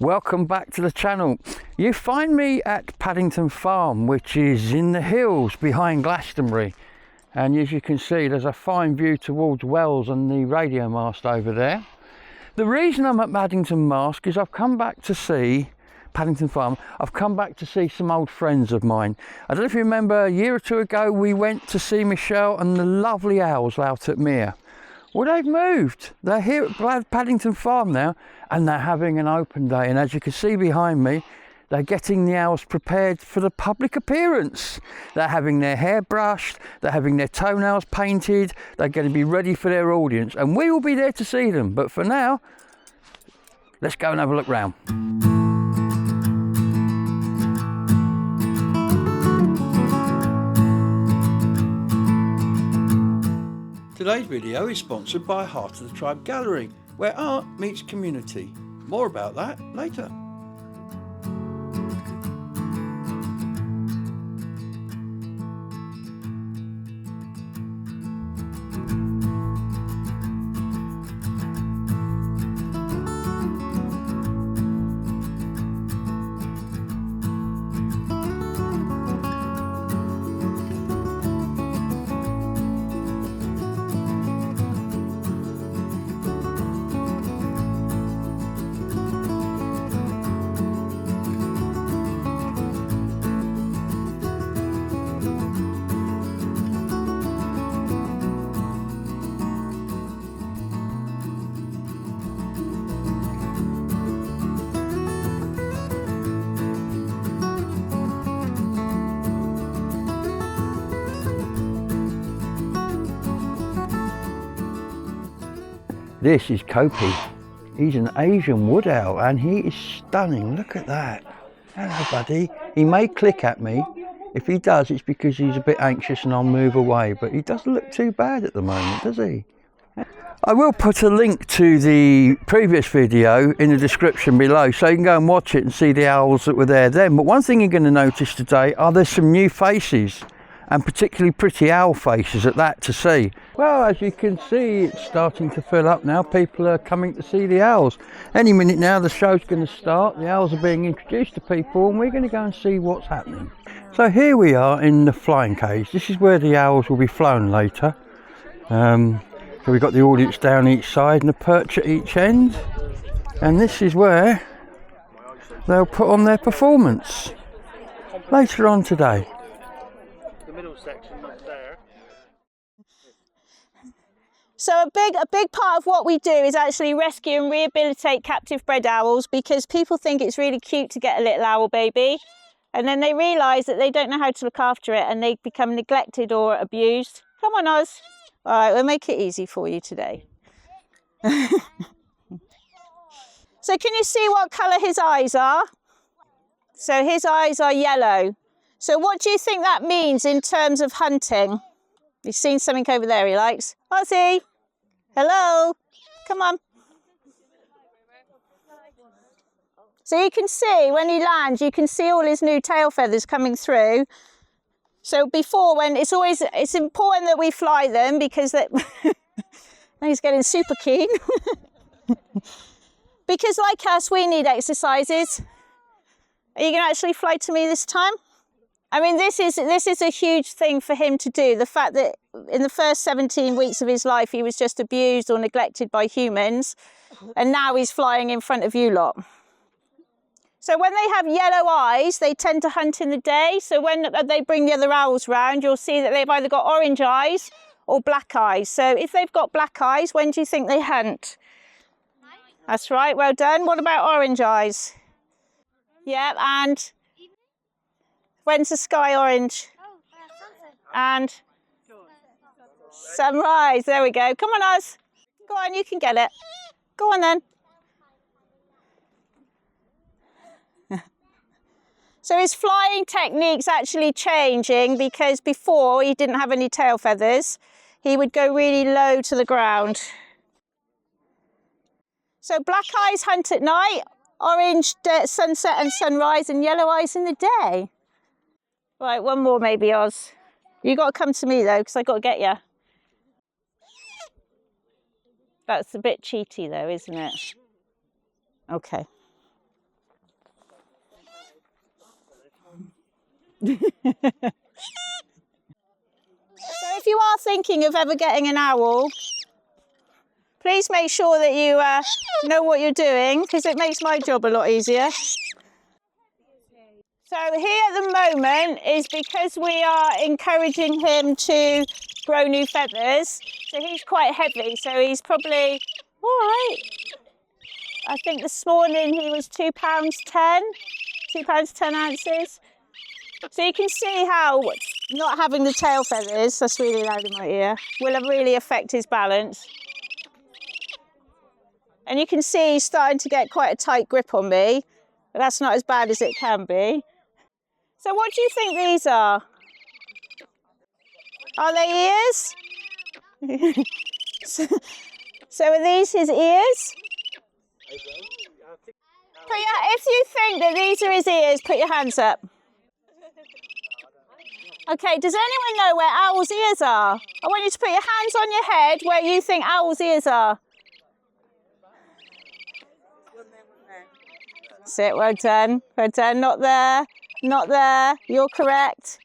Welcome back to the channel. You find me at Paddington Farm, which is in the hills behind Glastonbury, and as you can see there's a fine view towards Wells and the radio mast over there. The reason I'm at Paddington Mast is I've come back to see Paddington Farm. I've come back to see some old friends of mine. I don't know if you remember, a year or two ago we went to see Michelle and the lovely owls out at Mere. Well, they've moved. They're here at Paddington Farm now, and they're having an open day. And as you can see behind me, they're getting the owls prepared for the public appearance. They're having their hair brushed, they're having their toenails painted, they're going to be ready for their audience, and we will be there to see them. But for now, let's go and have a look round. Today's video is sponsored by Heart of the Tribe Gallery, where art meets community. More about that later. This is Kopi. He's an Asian wood owl and he is stunning. Look at that. Hello, buddy. He may click at me. If he does, it's because he's a bit anxious and I'll move away, but he doesn't look too bad at the moment, does he? I will put a link to the previous video in the description below so you can go and watch it and see the owls that were there then. But one thing you're going to notice today are there's some new faces, and particularly pretty owl faces at that to see. Well, as you can see, it's starting to fill up now. People are coming to see the owls. Any minute now the show's going to start. The owls are being introduced to people and we're going to go and see what's happening. So here we are in the flying cage. This is where the owls will be flown later. So we've got the audience down each side and a perch at each end. And this is where they'll put on their performance later on today. Section up there. So a big part of what we do is actually rescue and rehabilitate captive bred owls, because people think it's really cute to get a little owl baby and then they realise that they don't know how to look after it and they become neglected or abused. Come on, Oz. All right, we'll make it easy for you today. So can you see what colour his eyes are? So his eyes are yellow. So what do you think that means in terms of hunting? You've seen something over there he likes. Ozzy, hello, come on. So you can see when he lands, you can see all his new tail feathers coming through. So before, it's important that we fly them because he's getting super keen. Because like us, we need exercises. Are you going to actually fly to me this time? I mean, this is a huge thing for him to do. The fact that in the first 17 weeks of his life, he was just abused or neglected by humans. And now he's flying in front of you lot. So when they have yellow eyes, they tend to hunt in the day. So when they bring the other owls round, you'll see that they've either got orange eyes or black eyes. So if they've got black eyes, when do you think they hunt? That's right, well done. What about orange eyes? Yeah, and when's the sky orange? And sunrise, there we go. Come on, Oz. Go on, you can get it. Go on then. So his flying technique's actually changing, because before he didn't have any tail feathers. He would go really low to the ground. So black eyes hunt at night, orange sunset and sunrise, and yellow eyes in the day. Right, one more maybe, Oz. You got to come to me though, because I got to get you. That's a bit cheaty though, isn't it? Okay. So if you are thinking of ever getting an owl, please make sure that you know what you're doing, because it makes my job a lot easier. So here at the moment is because we are encouraging him to grow new feathers. So he's quite heavy, so he's probably all right. I think this morning he was £2.10, £2.10. So you can see how not having the tail feathers, that's really loud in my ear, will really affect his balance. And you can see he's starting to get quite a tight grip on me, but that's not as bad as it can be. So what do you think these are? Are they ears? So are these his ears? If you think that these are his ears, put your hands up. Okay, does anyone know where owl's ears are? I want you to put your hands on your head where you think owl's ears are. That's it, well done. Well done, not there, not there. You're correct.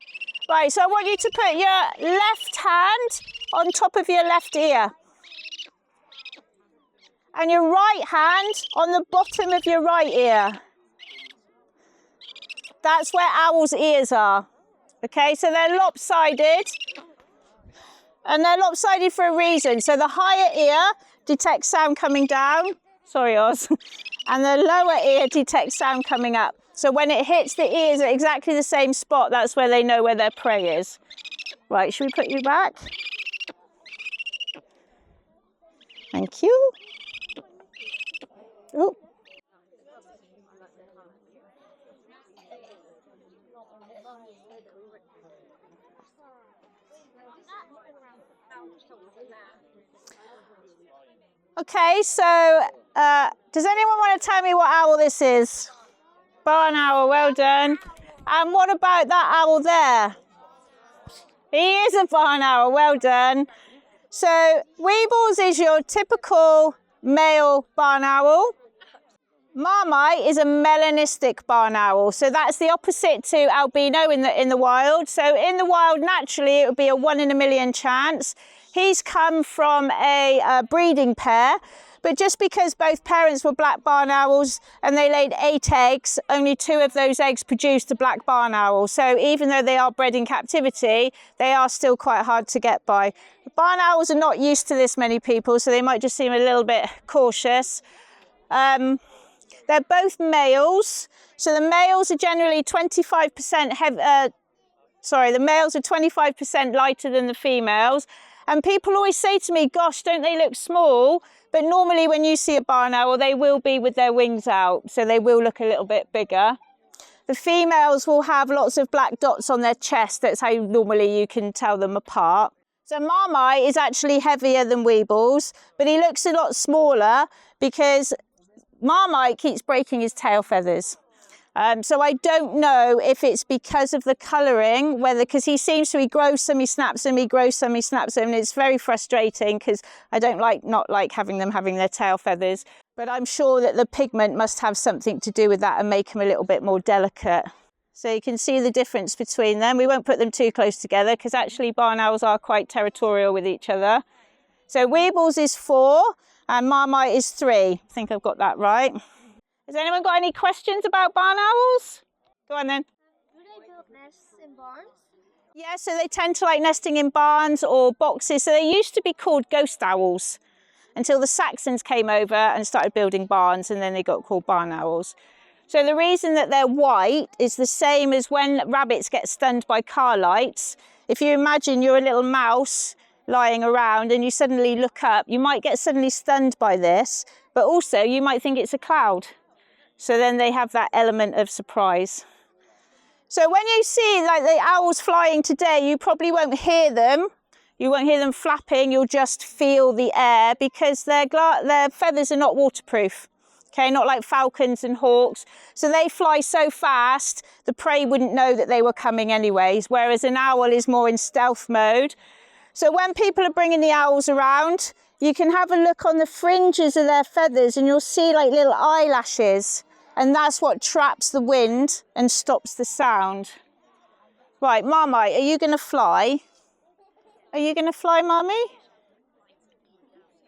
Right, so I want you to put your left hand on top of your left ear. And your right hand on the bottom of your right ear. That's where owl's ears are. Okay, so they're lopsided. And they're lopsided for a reason. So the higher ear detects sound coming down. Sorry, Oz. And the lower ear detects sound coming up. So when it hits the ears at exactly the same spot, that's where they know where their prey is. Right, should we put you back? Thank you. Oh. Okay, so does anyone want to tell me what owl this is? Barn owl, well done. And what about that owl there? He is a barn owl, well done. So Weebles is your typical male barn owl. Marmite is a melanistic barn owl, so that's the opposite to albino in the wild. So in the wild, naturally, it would be a 1 in a million chance. He's come from a breeding pair, but just because both parents were black barn owls and they laid 8 eggs, only 2 of those eggs produced a black barn owl. So even though they are bred in captivity, they are still quite hard to get by. Barn owls are not used to this many people, so they might just seem a little bit cautious. They're both males. So the males are generally 25% the males are 25% lighter than the females. And people always say to me, gosh, don't they look small? But normally when you see a barn owl, they will be with their wings out. So they will look a little bit bigger. The females will have lots of black dots on their chest. That's how normally you can tell them apart. So Marmite is actually heavier than Weebles, but he looks a lot smaller because Marmite keeps breaking his tail feathers. So I don't know if it's because of the colouring, because he seems to, he grows some, he snaps them, he grows some, he snaps them, and it's very frustrating because I don't not like having their tail feathers. But I'm sure that the pigment must have something to do with that and make them a little bit more delicate. So you can see the difference between them. We won't put them too close together because actually barn owls are quite territorial with each other. So Weebles is 4 and Marmite is 3. I think I've got that right. Has anyone got any questions about barn owls? Go on then. Do they build nests in barns? Yeah, so they tend to like nesting in barns or boxes. So they used to be called ghost owls until the Saxons came over and started building barns, and then they got called barn owls. So the reason that they're white is the same as when rabbits get stunned by car lights. If you imagine you're a little mouse lying around and you suddenly look up, you might get suddenly stunned by this, but also you might think it's a cloud. So then they have that element of surprise. So when you see like the owls flying today, you probably won't hear them. You won't hear them flapping, you'll just feel the air because their feathers are not waterproof. Okay, not like falcons and hawks. So they fly so fast, the prey wouldn't know that they were coming anyways, whereas an owl is more in stealth mode. So when people are bringing the owls around, you can have a look on the fringes of their feathers and you'll see like little eyelashes. And that's what traps the wind and stops the sound. Right, Marmite, are you going to fly? Are you going to fly, Mummy?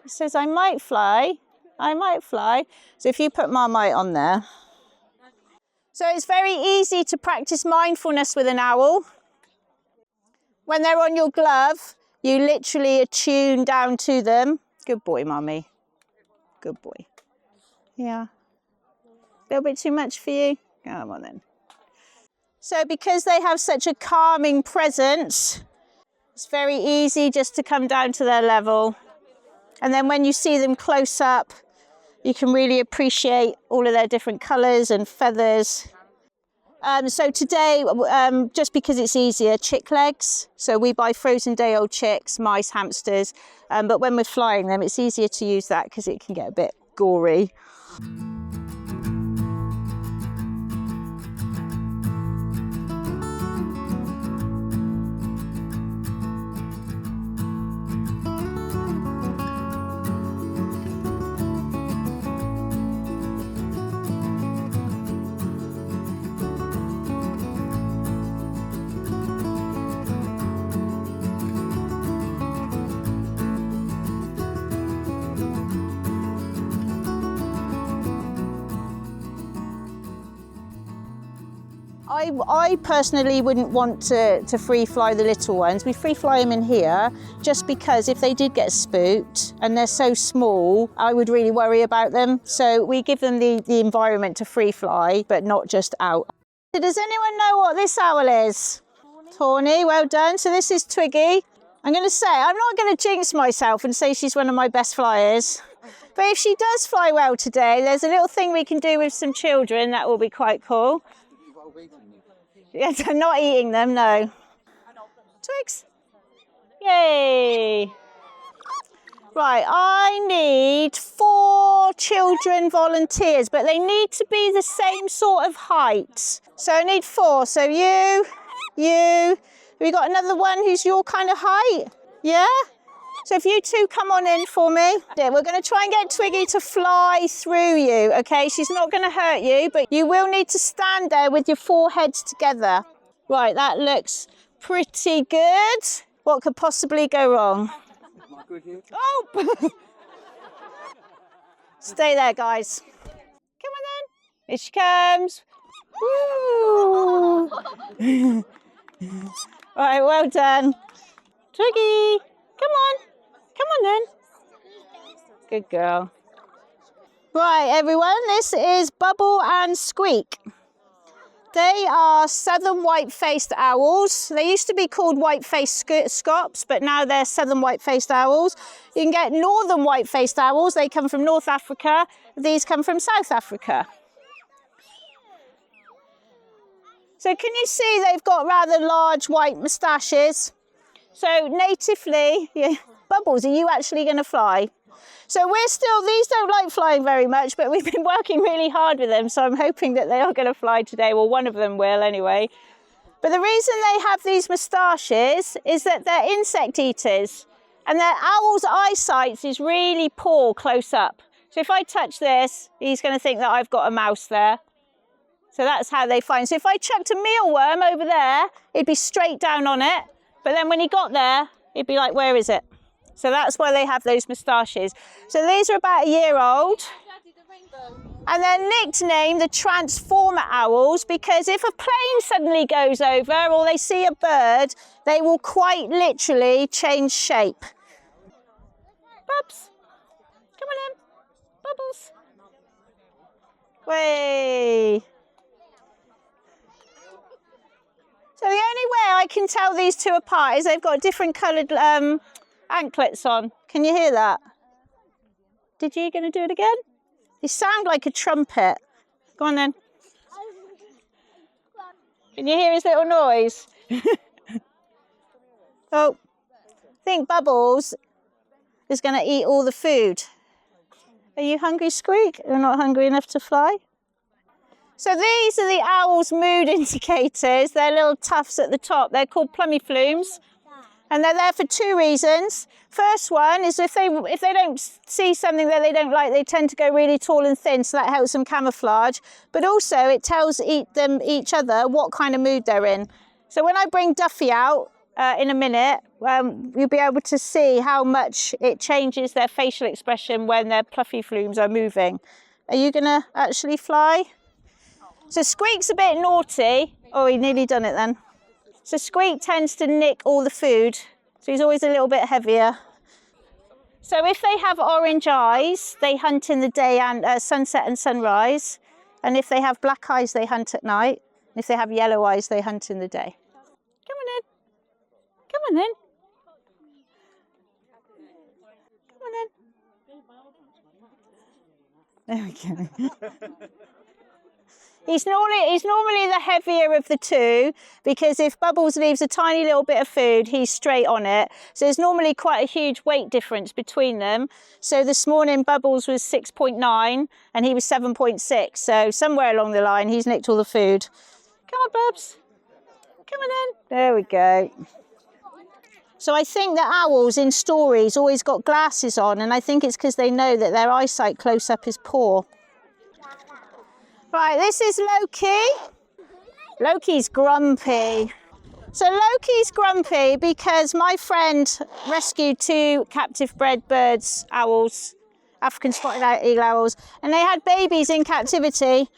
It says, I might fly. I might fly. So if you put Marmite on there. So it's very easy to practice mindfulness with an owl. When they're on your glove, you literally attune down to them. Good boy, Mummy. Good boy. Yeah. A little bit too much for you? Come on then. So because they have such a calming presence, it's very easy just to come down to their level. And then when you see them close up, you can really appreciate all of their different colours and feathers. So today, just because it's easier, chick legs. So we buy frozen day-old chicks, mice, hamsters. But when we're flying them, it's easier to use that because it can get a bit gory. I personally wouldn't want to free fly the little ones. We free fly them in here just because if they did get spooked and they're so small, I would really worry about them. So we give them the environment to free fly, but not just out. Does anyone know what this owl is? Tawny, well done. So this is Twiggy. I'm going to say, I'm not going to jinx myself and say she's one of my best flyers. But if she does fly well today, there's a little thing we can do with some children that will be quite cool. Yes, I'm not eating them, no. Twigs. Yay. Right, I need 4 children volunteers, but they need to be the same sort of height. So I need 4. So you. Have we got another one who's your kind of height? Yeah? So if you two come on in for me. Yeah, we're going to try and get Twiggy to fly through you, okay? She's not going to hurt you, but you will need to stand there with your 4 heads together. Right, that looks pretty good. What could possibly go wrong? Oh! Stay there, guys. Come on then. Here she comes. Woo! Right, well done. Twiggy, come on. Come on then. Good girl. Right, everyone, this is Bubble and Squeak. They are southern white-faced owls. They used to be called white-faced scops, but now they're southern white-faced owls. You can get northern white-faced owls. They come from North Africa. These come from South Africa. So can you see they've got rather large white moustaches? So natively, yeah. Bubbles, are you actually going to fly? So these don't like flying very much, but we've been working really hard with them, so I'm hoping that they are going to fly today. Well, one of them will anyway. But the reason they have these moustaches is that they're insect eaters, and their owl's eyesight is really poor close up. So if I touch this, he's going to think that I've got a mouse there. So that's how they find. So if I chucked a mealworm over there, it'd be straight down on it. But then when he got there, he'd be like, where is it? So that's why they have those moustaches. So these are about a year old. And they're nicknamed the Transformer Owls because if a plane suddenly goes over or they see a bird, they will quite literally change shape. Bubs, come on in. Bubbles. Way. So the only way I can tell these two apart is they've got different coloured anklets on. Can you hear that? Did you going to do it again? You sound like a trumpet. Go on then. Can you hear his little noise? Oh, I think Bubbles is going to eat all the food. Are you hungry, Squeak? You're not hungry enough to fly? So these are the owl's mood indicators. They're little tufts at the top. They're called plummy flumes. And they're there for 2 reasons. First one is if they don't see something that they don't like, they tend to go really tall and thin, so that helps them camouflage. But also it tells each other what kind of mood they're in. So when I bring Duffy out in a minute, you'll be able to see how much it changes their facial expression when their fluffy flumes are moving. Are you going to actually fly? So Squeak's a bit naughty. Oh, he nearly done it then. So Squeak tends to nick all the food, so he's always a little bit heavier. So if they have orange eyes, they hunt in the day and sunset and sunrise. And if they have black eyes, they hunt at night. And if they have yellow eyes, they hunt in the day. Come on in. Come on in. Come on in. There we go. He's normally the heavier of the two, because if Bubbles leaves a tiny little bit of food, he's straight on it. So there's normally quite a huge weight difference between them. So this morning Bubbles was 6.9 and he was 7.6. So somewhere along the line he's nicked all the food. Come on, Bubs. Come on in. There we go. So I think the owls in stories always got glasses on, and I think it's because they know that their eyesight close up is poor. Right, this is Loki. Loki's grumpy. So Loki's grumpy because my friend rescued 2 captive bred birds, owls, African spotted eagle owls, and they had babies in captivity,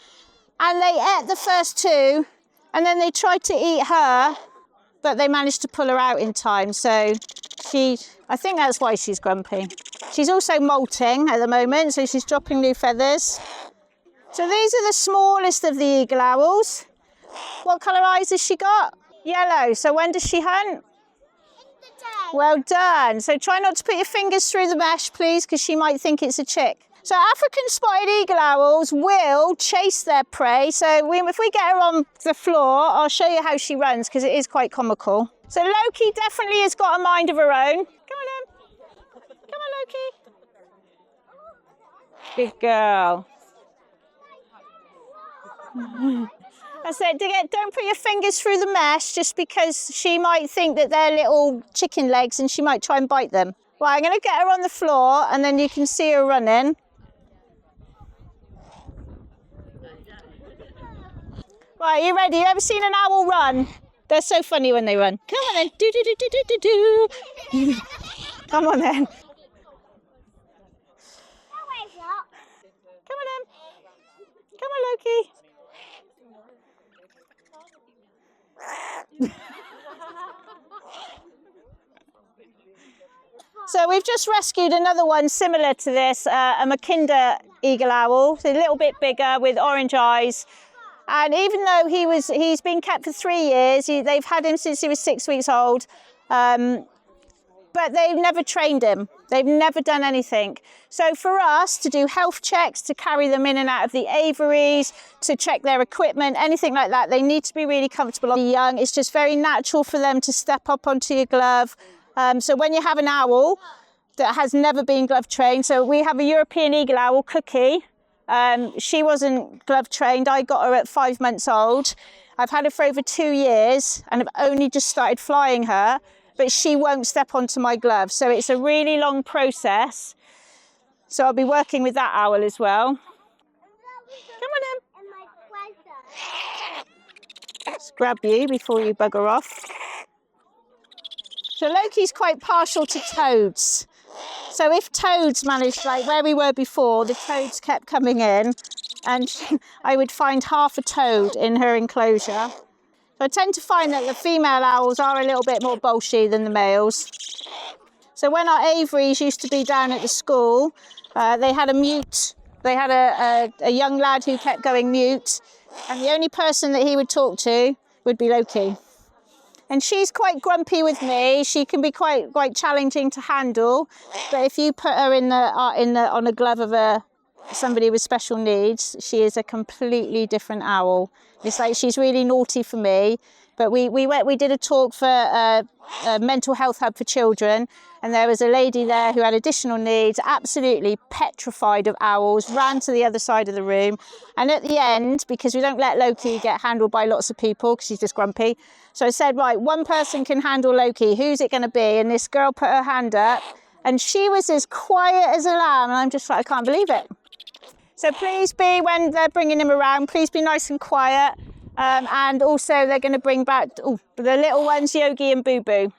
and they ate the first 2, and then they tried to eat her, but they managed to pull her out in time. So I think that's why she's grumpy. She's also molting at the moment, so she's dropping new feathers. So these are the smallest of the eagle owls. What colour eyes has she got? Yellow. So when does she hunt? Well done. So try not to put your fingers through the mesh, please, because she might think it's a chick. So African spotted eagle owls will chase their prey. So if we get her on the floor, I'll show you how she runs, because it is quite comical. So Loki definitely has got a mind of her own. Come on in. Come on, Loki. Good girl. I said, don't put your fingers through the mesh, just because she might think that they're little chicken legs and she might try and bite them. Right, I'm going to get her on the floor and then you can see her running. Right, you ready? You ever seen an owl run? They're so funny when they run. Come on then. Do, do, do, do, do, do, do. Come on then. Come on then. Come on, Loki. So we've just rescued another one similar to this, a Mackinda eagle owl, so a little bit bigger with orange eyes. And even though he's been kept for 3 years, they've had him since he was 6 weeks old, but they've never trained him. They've never done anything. So for us to do health checks, to carry them in and out of the aviaries, to check their equipment, anything like that, they need to be really comfortable on the young. It's just very natural for them to step up onto your glove. So when you have an owl that has never been glove trained, so we have a European eagle owl, Cookie. She wasn't glove trained. I got her at 5 months old. I've had her for over 2 years and I've only just started flying her, but she won't step onto my glove. So it's a really long process. So I'll be working with that owl as well. Come on in. Let's grab you before you bugger off. So Loki's quite partial to toads. So if toads managed, like where we were before, the toads kept coming in and I would find half a toad in her enclosure. So I tend to find that the female owls are a little bit more bolshy than the males. So when our aviaries used to be down at the school, they had a mute. They had a young lad who kept going mute, and the only person that he would talk to would be Loki. And she's quite grumpy with me. She can be quite challenging to handle. But if you put her on a glove of somebody with special needs, she is a completely different owl. It's like she's really naughty for me. But we did a talk for a mental health hub for children, and there was a lady there who had additional needs, absolutely petrified of owls, ran to the other side of the room. And at the end, because we don't let Loki get handled by lots of people because she's just grumpy, so I said, right, one person can handle Loki, who's it going to be? And this girl put her hand up and she was as quiet as a lamb, and I'm just like, I can't believe it. So please be, when they're bringing him around, please be nice and quiet. And also they're going to bring back the little ones, Yogi and Boo Boo.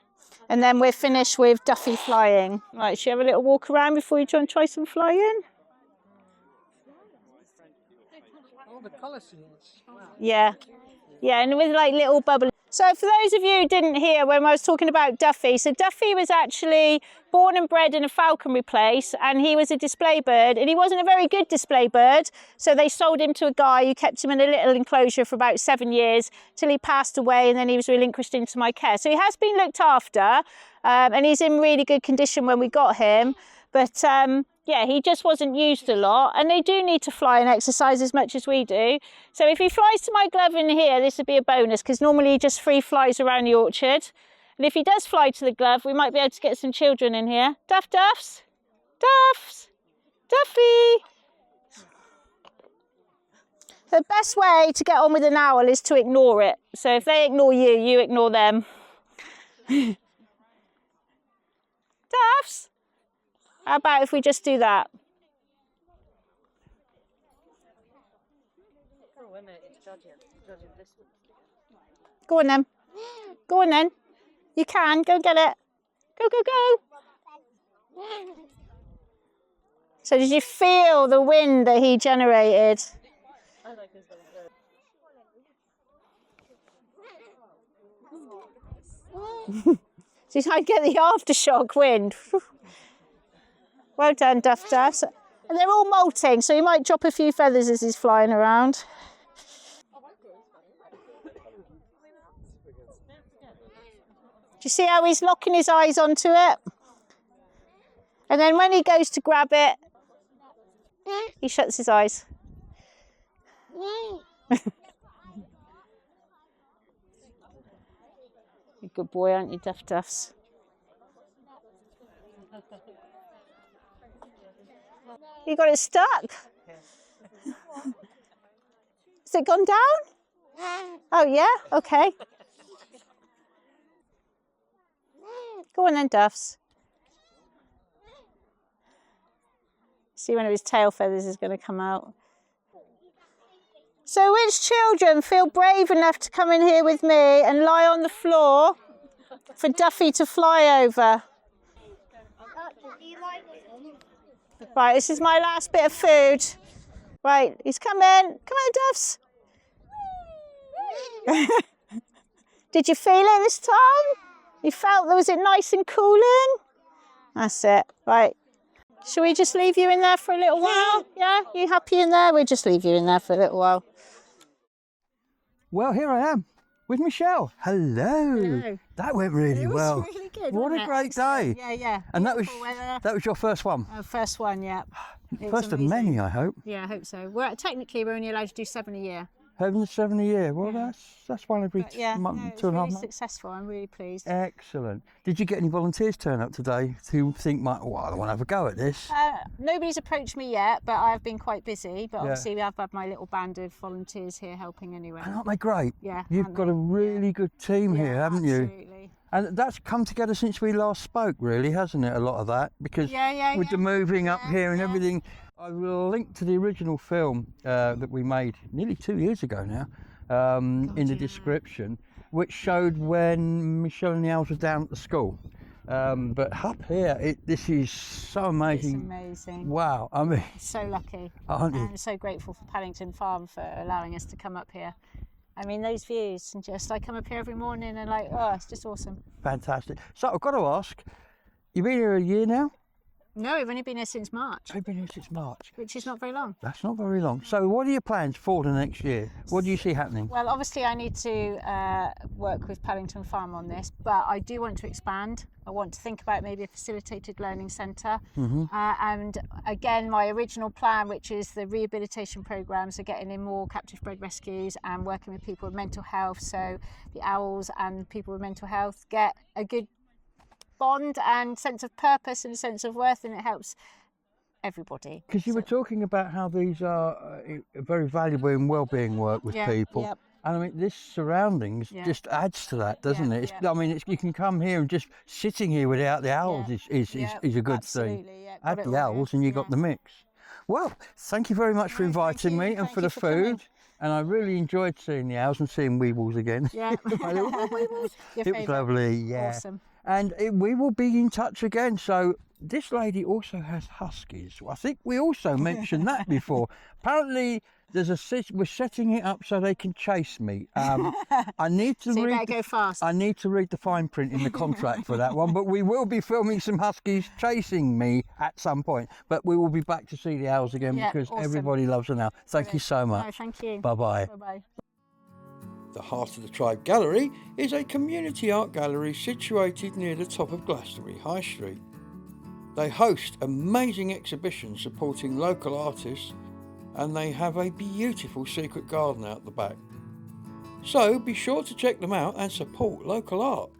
And then we're finished with Duffy flying. Right, should you have a little walk around before you try some flying? Oh, the colour scenes. Wow. Yeah. Yeah, and with like little bubble. So for those of you who didn't hear when I was talking about Duffy, so Duffy was actually born and bred in a falconry place, and he was a display bird, and he wasn't a very good display bird, so they sold him to a guy who kept him in a little enclosure for about 7 years till he passed away, and then he was relinquished into my care. So he has been looked after, and he's in really good condition when we got him, but yeah, he just wasn't used a lot, and they do need to fly and exercise as much as we do. So if he flies to my glove in here, this would be a bonus, because normally he just free flies around the orchard. And if he does fly to the glove, we might be able to get some children in here. Duffs, Duffy. The best way to get on with an owl is to ignore it. So if they ignore you, you ignore them. Duffs. How about if we just do that? Go on then. Go on then. You can. Go get it. Go, go, go. So did you feel the wind that he generated? So you might get the aftershock wind. Well done, Duffs. And they're all molting, so you might drop a few feathers as he's flying around. Do you see how he's locking his eyes onto it? And then when he goes to grab it, he shuts his eyes. You're a good boy, aren't you, Duffs? You got it stuck. Has it gone down? Oh yeah, okay. Go on then, Duffs. See, one of his tail feathers is going to come out. So which children feel brave enough to come in here with me and lie on the floor for Duffy to fly over? Right, this is my last bit of food. Right, he's coming. Come on, Duffs. Did you feel it this time? You felt, was it nice and cooling? That's it. Right. Shall we just leave you in there for a little while? Yeah? You happy in there? We'll just leave you in there for a little while. Well, here I am with Michelle. Hello. Hello. That went really well. It was really good. What a great day. Yeah, yeah. And that was your first one? First one, yeah. First of many, I hope. Yeah, I hope so. Technically, we're only allowed to do 7 a year. Having 7 a year. Well, that's one every month, no, 2.5 really months. Successful. I'm really pleased. Excellent. Did you get any volunteers turn up today who think, well, I want to have a go at this? Nobody's approached me yet, but I've been quite busy. But obviously, I've had my little band of volunteers here helping anyway. And aren't they great? Yeah. You've got a really good team here, haven't you? Absolutely. And that's come together since we last spoke, really, hasn't it? A lot of that, because with the moving up here and everything. I will link to the original film that we made nearly 2 years ago now in the description, which showed when Michelle and the Owls were down at the school. But up here, this is so amazing. It's amazing. Wow, I mean, so lucky. Aren't you? I'm so grateful for Paddington Farm for allowing us to come up here. I mean, those views, and just I come up here every morning and it's just awesome. Fantastic. So I've got to ask, you've been here a year now? No, we've only been here since March. I've been here since March. Which is not very long. That's not very long. So what are your plans for the next year? What do you see happening? Well, obviously I need to work with Paddington Farm on this, but I do want to expand. I want to think about maybe a facilitated learning centre. And again, my original plan, which is the rehabilitation programmes, are getting in more captive bred rescues and working with people with mental health. So the owls and people with mental health get a good bond and sense of purpose and a sense of worth, and it helps everybody. Because you were talking about how these are very valuable in wellbeing work with people. Yep. And I mean, this surroundings just adds to that, doesn't it? I mean, you can come here and just sitting here without the owls is a good thing. Add the owls and you got the mix. Well, thank you very much for inviting me and for the food. And I really enjoyed seeing the owls and seeing Weebles again. Yeah. My little Weebles. Your It was favourite. lovely, yeah. Awesome. And we will be in touch again. So this lady also has huskies. I think we also mentioned that before. Apparently, we're setting it up so they can chase me. I need to So you read. better go fast. I need to read the fine print in the contract for that one. But we will be filming some huskies chasing me at some point. But we will be back to see the owls again Yeah, because awesome. everybody loves an owl. Thank you so No, much. thank you. Bye bye. Bye-bye. The Heart of the Tribe Gallery is a community art gallery situated near the top of Glastonbury High Street. They host amazing exhibitions supporting local artists, and they have a beautiful secret garden out the back. So be sure to check them out and support local art.